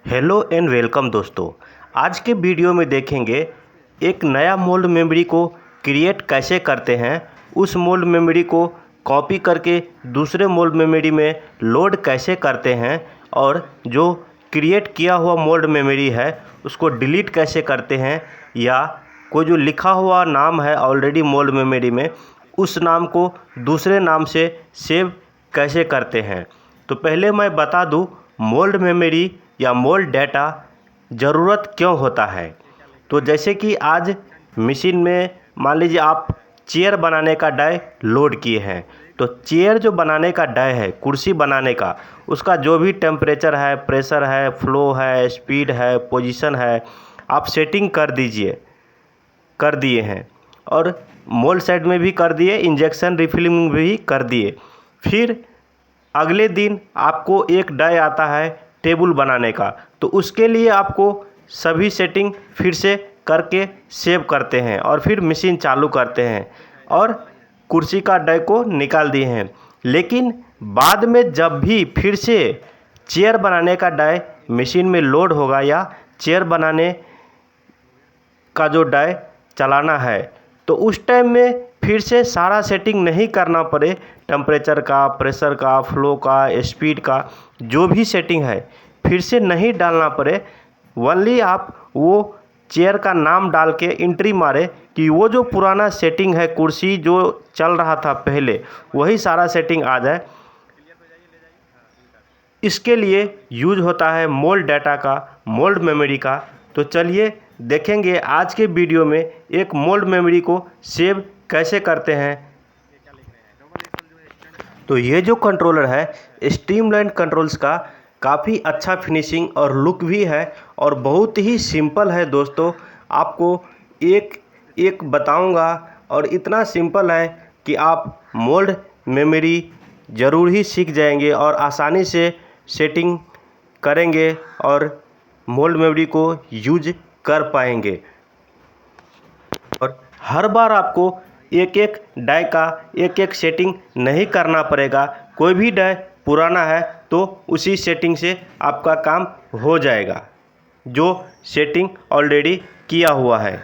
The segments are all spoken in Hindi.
हेलो एंड वेलकम दोस्तों। आज के वीडियो में देखेंगे एक नया मोल्ड मेमोरी को क्रिएट कैसे करते हैं, उस मोल्ड मेमोरी को कॉपी करके दूसरे मोल्ड मेमोरी में लोड कैसे करते हैं और जो क्रिएट किया हुआ मोल्ड मेमोरी है उसको डिलीट कैसे करते हैं, या कोई जो लिखा हुआ नाम है ऑलरेडी मोल्ड मेमोरी में उस नाम को दूसरे नाम से सेव कैसे करते हैं। तो पहले मैं बता दूं मोल्ड मेमोरी या मोल्ड डाटा ज़रूरत क्यों होता है। तो जैसे कि आज मशीन में मान लीजिए आप चेयर बनाने का डाई लोड किए हैं, तो चेयर जो बनाने का डाई है, कुर्सी बनाने का, उसका जो भी टेम्परेचर है, प्रेशर है, फ्लो है, स्पीड है, पोजीशन है, आप सेटिंग कर दिए हैं और मोल्ड साइड में भी कर दिए, इंजेक्शन रिफिलिंग भी कर दिए। फिर अगले दिन आपको एक डाई आता है टेबल बनाने का, तो उसके लिए आपको सभी सेटिंग फिर से करके सेव करते हैं और फिर मशीन चालू करते हैं और कुर्सी का डाई को निकाल दिए हैं। लेकिन बाद में जब भी फिर से चेयर बनाने का डाई मशीन में लोड होगा या चेयर बनाने का जो डाई चलाना है, तो उस टाइम में फिर से सारा सेटिंग नहीं करना पड़े, टेम्परेचर का, प्रेशर का, फ्लो का, स्पीड का, जो भी सेटिंग है फिर से नहीं डालना पड़े। ओनली आप वो चेयर का नाम डाल के एंट्री मारे कि वो जो पुराना सेटिंग है, कुर्सी जो चल रहा था पहले, वही सारा सेटिंग आ जाए। इसके लिए यूज होता है मोल्ड डाटा का, मोल्ड मेमोरी का। तो चलिए देखेंगे आज के वीडियो में एक मोल्ड मेमोरी को सेव कैसे करते हैं। तो ये जो कंट्रोलर है स्ट्रीमलाइन कंट्रोल्स का, काफ़ी अच्छा फिनिशिंग और लुक भी है और बहुत ही सिंपल है दोस्तों। आपको एक एक बताऊंगा और इतना सिंपल है कि आप मोल्ड मेमोरी ज़रूर ही सीख जाएंगे और आसानी से सेटिंग करेंगे और मोल्ड मेमोरी को यूज कर पाएंगे। और हर बार आपको एक एक डाई का एक एक सेटिंग नहीं करना पड़ेगा। कोई भी डाई पुराना है तो उसी सेटिंग से आपका काम हो जाएगा, जो सेटिंग ऑलरेडी किया हुआ है।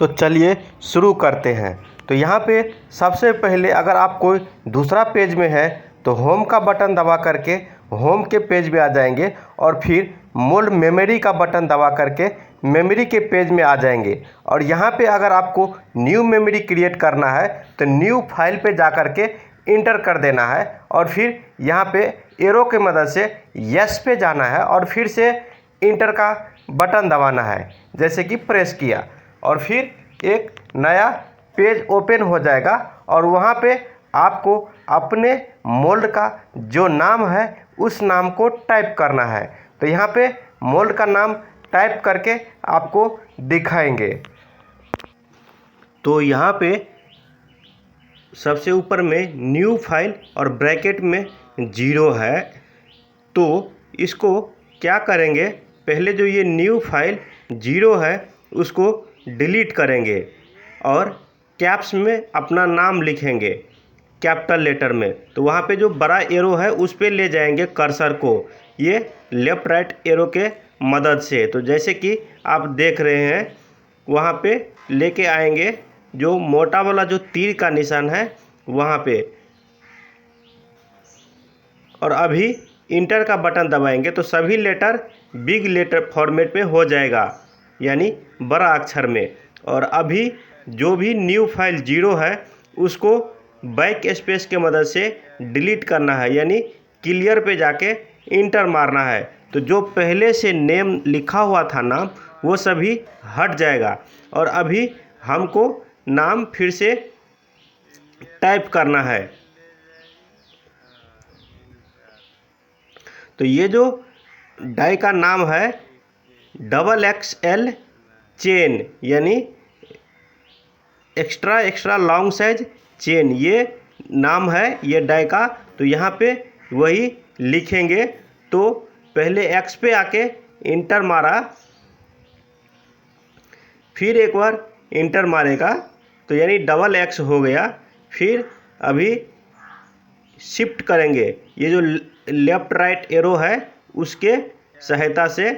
तो चलिए शुरू करते हैं। तो यहाँ पे सबसे पहले अगर आप कोई दूसरा पेज में है तो होम का बटन दबा करके होम के पेज में आ जाएंगे और फिर मोल्ड मेमोरी का बटन दबा करके मेमोरी के पेज में आ जाएंगे। और यहाँ पे अगर आपको न्यू मेमोरी क्रिएट करना है तो न्यू फाइल पे जा करके इंटर कर देना है और फिर यहाँ पे एरो के मदद से यस पे जाना है और फिर से इंटर का बटन दबाना है, जैसे कि प्रेस किया, और फिर एक नया पेज ओपन हो जाएगा और वहाँ पे आपको अपने मोल्ड का जो नाम है उस नाम को टाइप करना है। तो यहाँ पे मोल्ड का नाम टाइप करके आपको दिखाएंगे। तो यहाँ पे सबसे ऊपर में न्यू फाइल और ब्रैकेट में 0 है। तो इसको क्या करेंगे, पहले जो ये न्यू फाइल 0 है उसको डिलीट करेंगे और कैप्स में अपना नाम लिखेंगे कैपिटल लेटर में। तो वहाँ पे जो बड़ा एरो है उस पे ले जाएंगे कर्सर को, ये लेफ़्ट राइट एरो के मदद से। तो जैसे कि आप देख रहे हैं वहाँ पे लेके आएंगे, जो मोटा वाला जो तीर का निशान है वहाँ पे, और अभी इंटर का बटन दबाएंगे तो सभी लेटर बिग लेटर फॉर्मेट में हो जाएगा, यानी बड़ा अक्षर में। और अभी जो भी न्यू फाइल 0 है उसको बैक स्पेस के मदद से डिलीट करना है, यानी क्लियर पे जाके इंटर मारना है। तो जो पहले से नेम लिखा हुआ था नाम, वो सभी हट जाएगा और अभी हमको नाम फिर से टाइप करना है। तो ये जो डाई का नाम है XXL चेन, यानी एक्स्ट्रा लॉन्ग साइज चेन, ये नाम है ये डाई का। तो यहाँ पे वही लिखेंगे। तो पहले X पे आके इंटर मारा, फिर एक बार इंटर मारेगा तो यानी XX हो गया। फिर अभी शिफ्ट करेंगे, ये जो लेफ़्ट राइट एरो है उसके सहायता से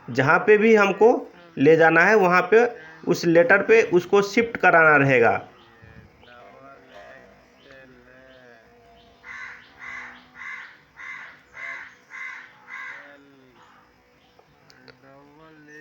जहाँ पे भी हमको ले जाना है वहाँ पे उस लेटर पे उसको शिफ्ट कराना रहेगा।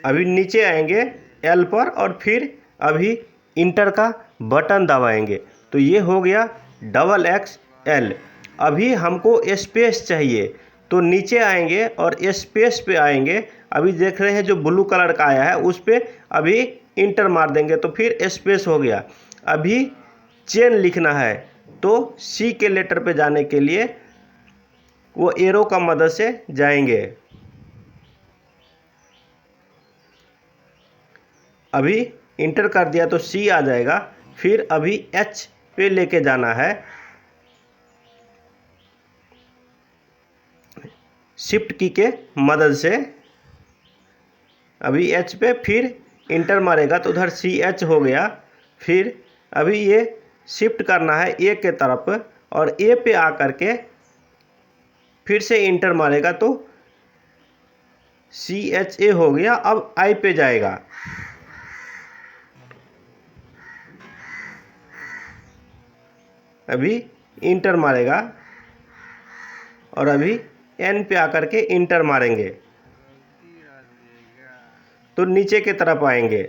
अभी नीचे आएंगे एल पर और फिर अभी इंटर का बटन दबाएंगे तो ये हो गया XXL। अभी हमको स्पेस चाहिए तो नीचे आएंगे और स्पेस पे आएंगे। अभी देख रहे हैं जो ब्लू कलर का आया है उस पर अभी इंटर मार देंगे तो फिर स्पेस हो गया। अभी चेन लिखना है तो सी के लेटर पे जाने के लिए वो एरो का मदद से जाएंगे। अभी इंटर कर दिया तो सी आ जाएगा। फिर अभी एच पे लेके जाना है, शिफ्ट की के मदद से। अभी एच पे फिर इंटर मारेगा तो उधर सी एच हो गया। फिर अभी ये शिफ्ट करना है ए के तरफ और ए पे आकर के फिर से इंटर मारेगा तो CHA हो गया। अब आई पे जाएगा। अभी इंटर मारेगा और अभी एन पे आकर के इंटर मारेंगे तो नीचे की तरफ आएंगे।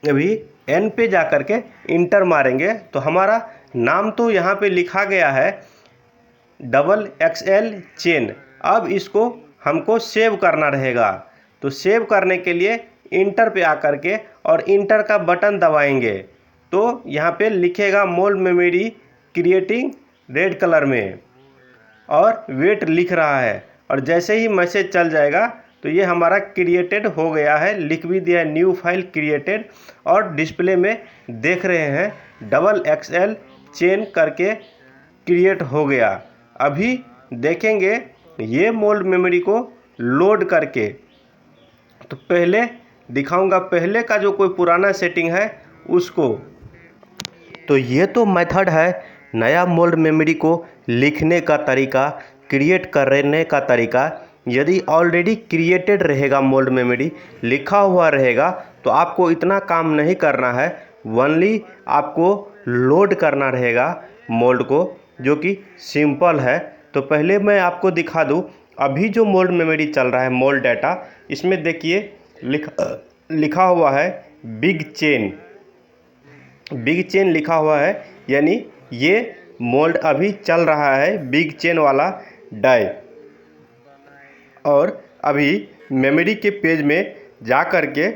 अभी एन पे जाकर के इंटर मारेंगे तो हमारा नाम तो यहाँ पे लिखा गया है XXL चेन। अब इसको हमको सेव करना रहेगा तो सेव करने के लिए इंटर पे आकर के और इंटर का बटन दबाएंगे तो यहाँ पे लिखेगा मोल मेमोरी क्रिएटिंग रेड कलर में और वेट लिख रहा है। और जैसे ही मैसेज चल जाएगा तो ये हमारा क्रिएटेड हो गया है, लिख भी दिया न्यू फाइल क्रिएटेड। और डिस्प्ले में देख रहे हैं XXL चेन करके क्रिएट हो गया। अभी देखेंगे ये मोल्ड मेमोरी को लोड करके। तो पहले दिखाऊंगा पहले का जो कोई पुराना सेटिंग है उसको। तो ये तो मेथड है नया मोल्ड मेमोरी को लिखने का तरीका, क्रिएट करने का तरीका। यदि ऑलरेडी क्रिएटेड रहेगा मोल्ड मेमोरी, लिखा हुआ रहेगा, तो आपको इतना काम नहीं करना है। ओनली आपको लोड करना रहेगा मोल्ड को, जो कि सिंपल है। तो पहले मैं आपको दिखा दूं अभी जो मोल्ड मेमोरी चल रहा है मोल्ड डाटा, इसमें देखिए लिखा हुआ है बिग चेन। बिग चेन लिखा हुआ है, यानी ये मोल्ड अभी चल रहा है बिग चेन वाला डाई। और अभी मेमोरी के पेज में जा कर के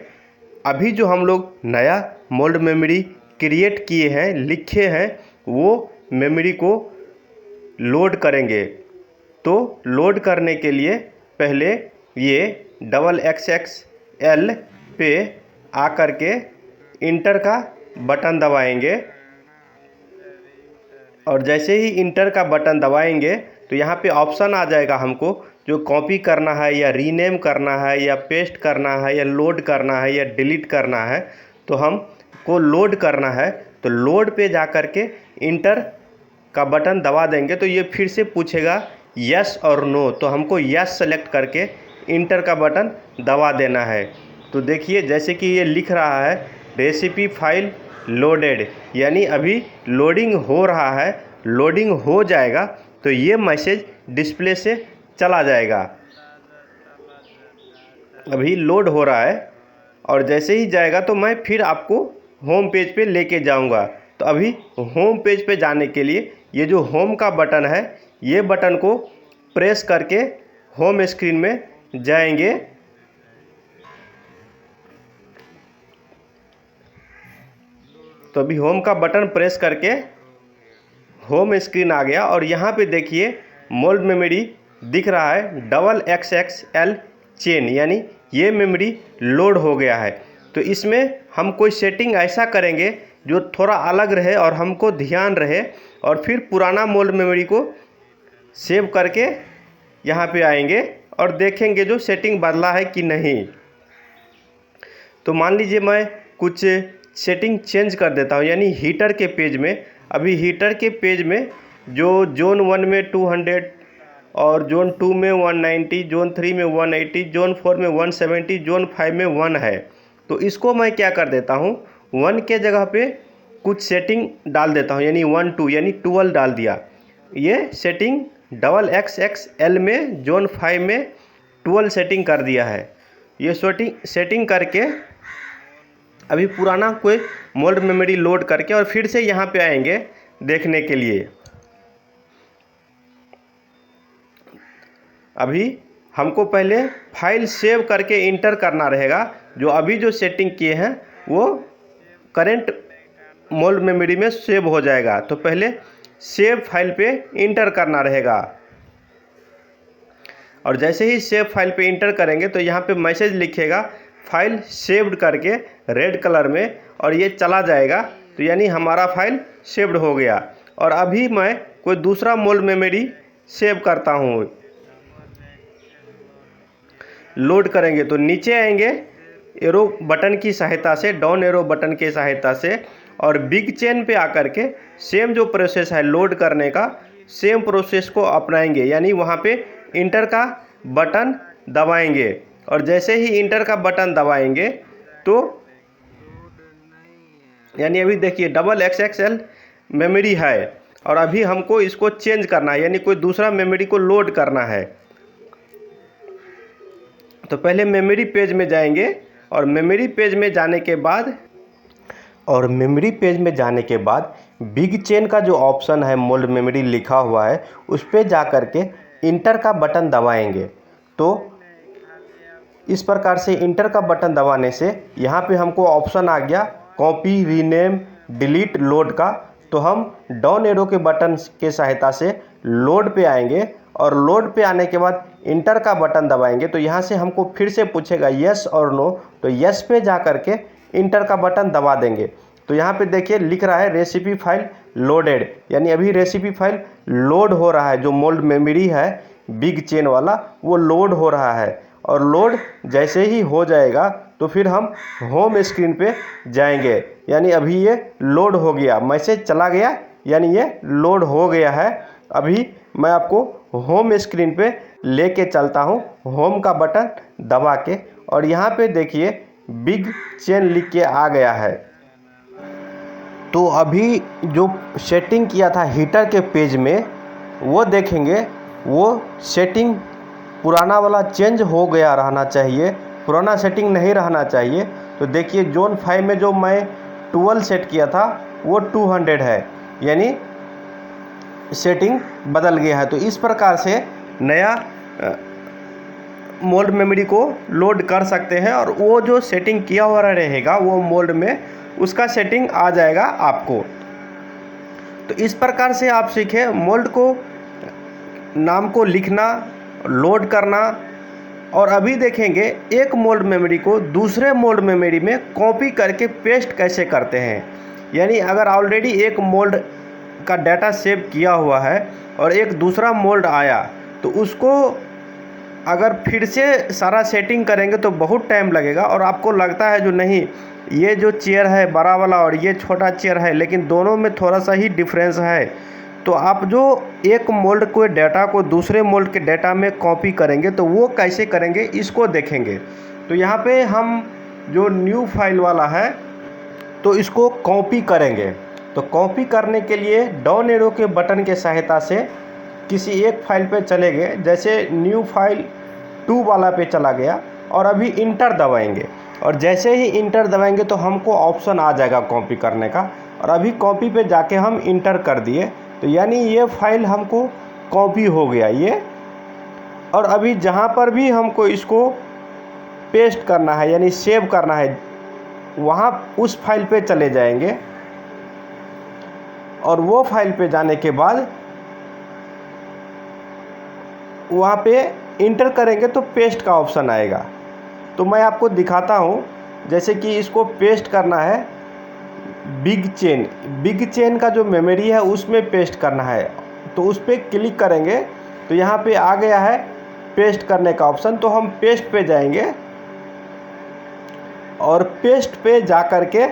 अभी जो हम लोग नया मोल्ड मेमोरी क्रिएट किए हैं, लिखे हैं, वो मेमोरी को लोड करेंगे। तो लोड करने के लिए पहले ये XXL पे आकर के इंटर का बटन दबाएंगे। और जैसे ही इंटर का बटन दबाएंगे तो यहाँ पे ऑप्शन आ जाएगा हमको जो कॉपी करना है या रीनेम करना है या पेस्ट करना है या लोड करना है या डिलीट करना है। तो हमको लोड करना है तो लोड पे जा कर के इंटर का बटन दबा देंगे तो ये फिर से पूछेगा यस और नो। तो हमको यस सेलेक्ट करके इंटर का बटन दबा देना है। तो देखिए जैसे कि ये लिख रहा है रेसिपी फाइल लोडेड, यानी अभी लोडिंग हो रहा है। लोडिंग हो जाएगा तो ये मैसेज डिस्प्ले से चला जाएगा। अभी लोड हो रहा है और जैसे ही जाएगा तो मैं फिर आपको होम पेज पे लेके जाऊंगा। तो अभी होम पेज पे जाने के लिए ये जो होम का बटन है, ये बटन को प्रेस करके होम स्क्रीन में जाएंगे। तो अभी होम का बटन प्रेस करके होम स्क्रीन आ गया और यहाँ पे देखिए मोल्ड मेमोरी दिख रहा है XXL चेन, यानी ये मेमोरी लोड हो गया है। तो इसमें हम कोई सेटिंग ऐसा करेंगे जो थोड़ा अलग रहे और हमको ध्यान रहे, और फिर पुराना मोल्ड मेमोरी को सेव करके यहाँ पे आएंगे और देखेंगे जो सेटिंग बदला है कि नहीं। तो मान लीजिए मैं कुछ सेटिंग चेंज कर देता हूँ। यानी हीटर के पेज में, अभी हीटर के पेज में जो जोन 1 में 200 और जोन 2 में 190, जोन 3 में 180, जोन 4 में 170, जोन 5 में 1 है। तो इसको मैं क्या कर देता हूँ, 1 के जगह पे कुछ सेटिंग डाल देता हूँ, यानी 1 2 यानी 12 डाल दिया। ये सेटिंग XXL में जोन 5 में 12 सेटिंग कर दिया है। ये सेटिंग करके अभी पुराना कोई मोल्ड मेमोरी लोड करके और फिर से यहाँ पे आएंगे देखने के लिए। अभी हमको पहले फाइल सेव करके इंटर करना रहेगा। जो अभी जो सेटिंग किए हैं वो करेंट मोल्ड मेमोरी में सेव हो जाएगा। तो पहले सेव फाइल पे इंटर करना रहेगा और जैसे ही सेव फाइल पे इंटर करेंगे तो यहाँ पे मैसेज लिखेगा फाइल सेव्ड करके रेड कलर में, और ये चला जाएगा। तो यानी हमारा फाइल सेव्ड हो गया। और अभी मैं कोई दूसरा मोल्ड मेमोरी सेव करता हूँ। लोड करेंगे तो नीचे आएंगे एरो बटन की सहायता से, डाउन एरो बटन की सहायता से, और बिग चेन पे आकर के सेम जो प्रोसेस है लोड करने का, सेम प्रोसेस को अपनाएंगे। यानी वहाँ पे इंटर का बटन दबाएंगे और जैसे ही इंटर का बटन दबाएंगे तो यानी अभी देखिए XXL मेमोरी है और अभी हमको इसको चेंज करना है, यानी कोई दूसरा मेमोरी को लोड करना है। तो पहले मेमोरी पेज में जाएंगे और मेमोरी पेज में जाने के बाद बिग चेन का जो ऑप्शन है मोल्ड मेमोरी लिखा हुआ है उस पर जा कर के इंटर का बटन दबाएंगे। तो इस प्रकार से इंटर का बटन दबाने से यहाँ पे हमको ऑप्शन आ गया कॉपी, रीनेम, डिलीट, लोड का। तो हम डाउन एरो के बटन के सहायता से लोड पे आएंगे और लोड पे आने के बाद इंटर का बटन दबाएंगे। तो यहाँ से हमको फिर से पूछेगा यस और नो, तो यस पे जा कर के इंटर का बटन दबा देंगे। तो यहाँ पे देखिए लिख रहा है रेसिपी फाइल लोडेड, यानी अभी रेसिपी फाइल लोड हो रहा है। जो मोल्ड मेमोरी है बिग चेन वाला वो लोड हो रहा है, और लोड जैसे ही हो जाएगा तो फिर हम होम स्क्रीन पे जाएंगे। यानी अभी ये लोड हो गया, मैसेज चला गया, यानी ये लोड हो गया है। अभी मैं आपको होम स्क्रीन पे लेके चलता हूँ, होम का बटन दबा के, और यहाँ पे देखिए बिग चेन लिख के आ गया है। तो अभी जो सेटिंग किया था हीटर के पेज में वो देखेंगे, वो सेटिंग पुराना वाला चेंज हो गया रहना चाहिए, पुराना सेटिंग नहीं रहना चाहिए। तो देखिए जोन 5 में जो मैं 12 सेट किया था वो 200 है, यानी सेटिंग बदल गया है। तो इस प्रकार से नया मोल्ड मेमोरी को लोड कर सकते हैं और वो जो सेटिंग किया हुआ रहेगा वो मोल्ड में उसका सेटिंग आ जाएगा आपको। तो इस प्रकार से आप सीखे मोल्ड को, नाम को लिखना, लोड करना। और अभी देखेंगे एक मोल्ड मेमोरी को दूसरे मोल्ड मेमोरी में कॉपी करके पेस्ट कैसे करते हैं। यानी अगर ऑलरेडी एक मोल्ड का डाटा सेव किया हुआ है और एक दूसरा मोल्ड आया तो उसको अगर फिर से सारा सेटिंग करेंगे तो बहुत टाइम लगेगा। और आपको लगता है जो नहीं ये जो चेयर है बड़ा वाला और ये छोटा चेयर है, लेकिन दोनों में थोड़ा सा ही डिफरेंस है। तो आप जो एक मोल्ड को डाटा को दूसरे मोल्ड के डाटा में कॉपी करेंगे तो वो कैसे करेंगे इसको देखेंगे। तो यहाँ पे हम जो न्यू फाइल वाला है तो इसको कॉपी करेंगे। तो कॉपी करने के लिए डाउन एरो के बटन के सहायता से किसी एक फाइल पे चले गए, जैसे न्यू फाइल 2 वाला पे चला गया और अभी इंटर दबाएंगे। और जैसे ही इंटर दबाएंगे तो हमको ऑप्शन आ जाएगा कॉपी करने का, और अभी कॉपी पे जाके हम इंटर कर दिए। तो यानी ये फाइल हमको कॉपी हो गया ये। और अभी जहाँ पर भी हमको इसको पेस्ट करना है यानी सेव करना है, वहाँ उस फाइल पे चले जाएंगे और वो फाइल पे जाने के बाद वहाँ पे इंटर करेंगे तो पेस्ट का ऑप्शन आएगा। तो मैं आपको दिखाता हूँ, जैसे कि इसको पेस्ट करना है बिग चेन का जो मेमोरी है उसमें पेस्ट करना है। तो उस पर क्लिक करेंगे तो यहाँ पे आ गया है पेस्ट करने का ऑप्शन। तो हम पेस्ट पे जाएंगे और पेस्ट पे जा कर के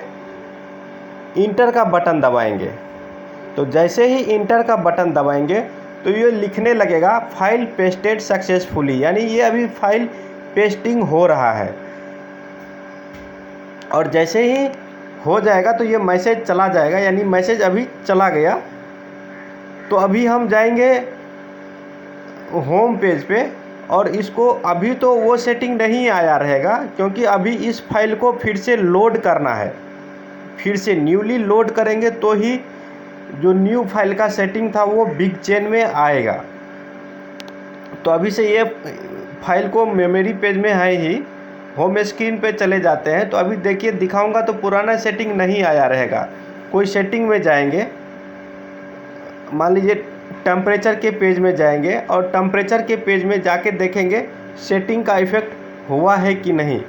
इंटर का बटन दबाएंगे। तो जैसे ही इंटर का बटन दबाएंगे तो ये लिखने लगेगा फाइल पेस्टेड सक्सेसफुली, यानी ये अभी फाइल पेस्टिंग हो रहा है। और जैसे ही हो जाएगा तो ये मैसेज चला जाएगा, यानी मैसेज अभी चला गया। तो अभी हम जाएंगे होम पेज पे और इसको अभी तो वो सेटिंग नहीं आया रहेगा, क्योंकि अभी इस फाइल को फिर से लोड करना है। फिर से न्यूली लोड करेंगे तो ही जो न्यू फाइल का सेटिंग था वो बिग चेन में आएगा। तो अभी से ये फाइल को मेमोरी पेज में है ही, होम स्क्रीन पे चले जाते हैं। तो अभी देखिए दिखाऊंगा तो पुराना सेटिंग नहीं आया रहेगा। कोई सेटिंग में जाएंगे, मान लीजिए टेम्परेचर के पेज में जाएंगे और टेम्परेचर के पेज में जाके देखेंगे सेटिंग का इफ़ेक्ट हुआ है कि नहीं।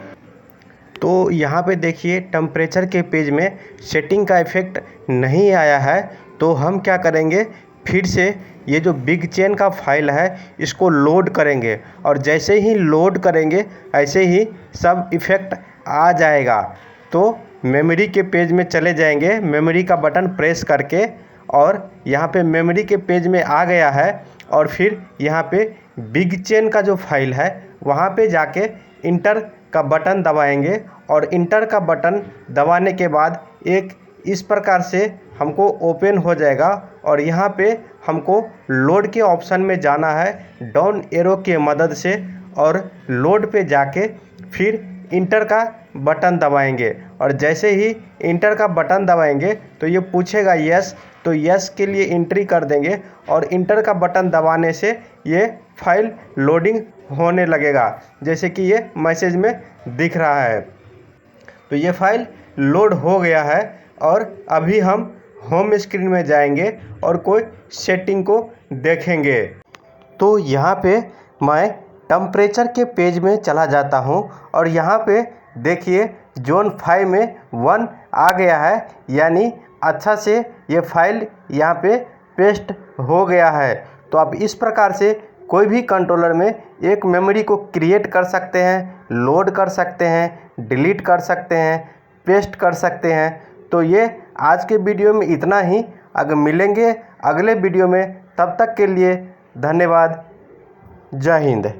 तो यहाँ पे देखिए टेम्परेचर के पेज में सेटिंग का इफ़ेक्ट नहीं आया है। तो हम क्या करेंगे, फिर से ये जो बिग चेन का फाइल है इसको लोड करेंगे और जैसे ही लोड करेंगे ऐसे ही सब इफ़ेक्ट आ जाएगा। तो मेमोरी के पेज में चले जाएंगे, मेमोरी का बटन प्रेस करके, और यहाँ पे मेमोरी के पेज में आ गया है। और फिर यहाँ पे बिग चेन का जो फाइल है वहाँ पे जाके इंटर का बटन दबाएंगे और इंटर का बटन दबाने के बाद एक इस प्रकार से हमको ओपन हो जाएगा। और यहाँ पे हमको लोड के ऑप्शन में जाना है डाउन एरो के मदद से, और लोड पे जाके फिर इंटर का बटन दबाएंगे। और जैसे ही इंटर का बटन दबाएंगे तो ये पूछेगा यस, तो यस के लिए एंट्री कर देंगे और इंटर का बटन दबाने से ये फाइल लोडिंग होने लगेगा, जैसे कि ये मैसेज में दिख रहा है। तो ये फाइल लोड हो गया है और अभी हम होम स्क्रीन में जाएंगे और कोई सेटिंग को देखेंगे। तो यहाँ पे मैं टेम्परेचर के पेज में चला जाता हूँ और यहाँ पे देखिए जोन 5 में 1 आ गया है, यानी अच्छा से ये फाइल यहाँ पे पेस्ट हो गया है। तो आप इस प्रकार से कोई भी कंट्रोलर में एक मेमोरी को क्रिएट कर सकते हैं, लोड कर सकते हैं, डिलीट कर सकते हैं, पेस्ट कर सकते हैं। तो ये आज के वीडियो में इतना ही। अगर मिलेंगे अगले वीडियो में, तब तक के लिए धन्यवाद। जय हिंद।